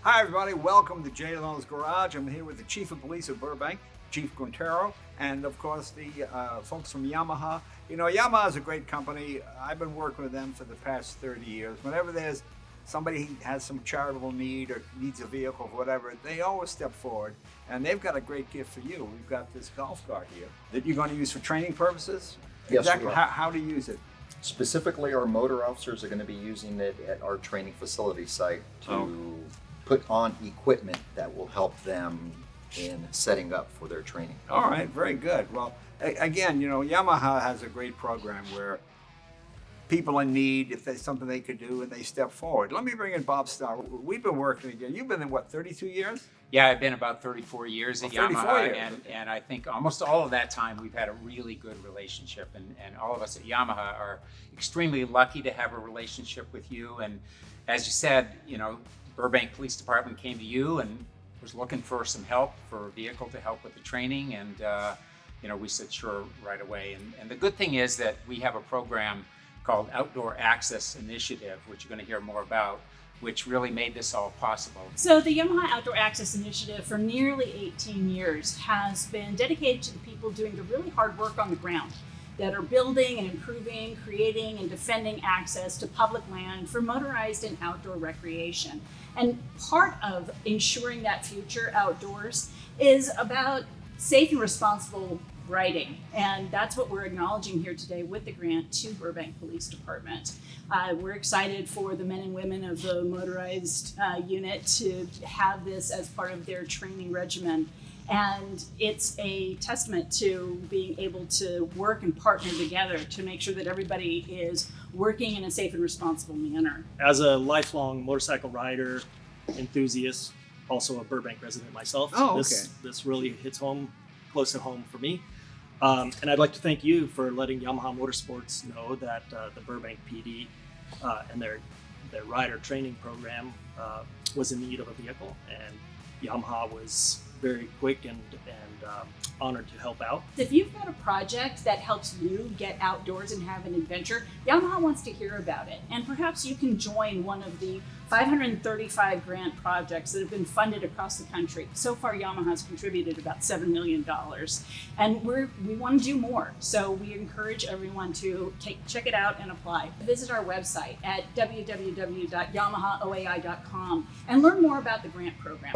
Hi everybody, welcome to Jay Leno's Garage. I'm here with the Chief of Police of Burbank, Chief Quintero, and of course the folks from Yamaha. You know, Yamaha is a great company. I've been working with them for the past 30 years. Whenever there's somebody has some charitable need or needs a vehicle or whatever, they always step forward, and they've got a great gift for you. We've got this golf cart here that you're going to use for training purposes. Yes, exactly how to use it. Specifically, our motor officers are going to be using it at our training facility site to put on equipment that will help them in setting up for their training. All right, very good. Well, again, you know, Yamaha has a great program where people in need, if there's something they could do, and they step forward. Let me bring in Bob Starr. We've been working together. You've been in, what, 32 years? Yeah, I've been about 34 years at Yamaha, years. And I think almost all of that time we've had a really good relationship, and all of us at Yamaha are extremely lucky to have a relationship with you. And as you said, you know, Burbank Police Department came to you and was looking for some help for a vehicle to help with the training, and you know, we said sure right away. And the good thing is that we have a program called Outdoor Access Initiative, which you're going to hear more about, which really made this all possible. So the Yamaha Outdoor Access Initiative for nearly 18 years has been dedicated to the people doing the really hard work on the ground, that are building and improving, creating and defending access to public land for motorized and outdoor recreation. And part of ensuring that future outdoors is about safe and responsible riding. And that's what we're acknowledging here today with the grant to Burbank Police Department. We're excited for the men and women of the motorized unit to have this as part of their training regimen. And it's a testament to being able to work and partner together to make sure that everybody is working in a safe and responsible manner. As a lifelong motorcycle rider, enthusiast, also a Burbank resident myself, this really hits home, close to home for me. And I'd like to thank you for letting Yamaha Motorsports know that the Burbank PD and their rider training program was in need of a vehicle, and Yamaha was very quick and honored to help out. If you've got a project that helps you get outdoors and have an adventure, Yamaha wants to hear about it. And perhaps you can join one of the 535 grant projects that have been funded across the country. So far, Yamaha has contributed about $7 million. And we want to do more. So we encourage everyone to check it out and apply. Visit our website at www.yamahaoai.com and learn more about the grant program.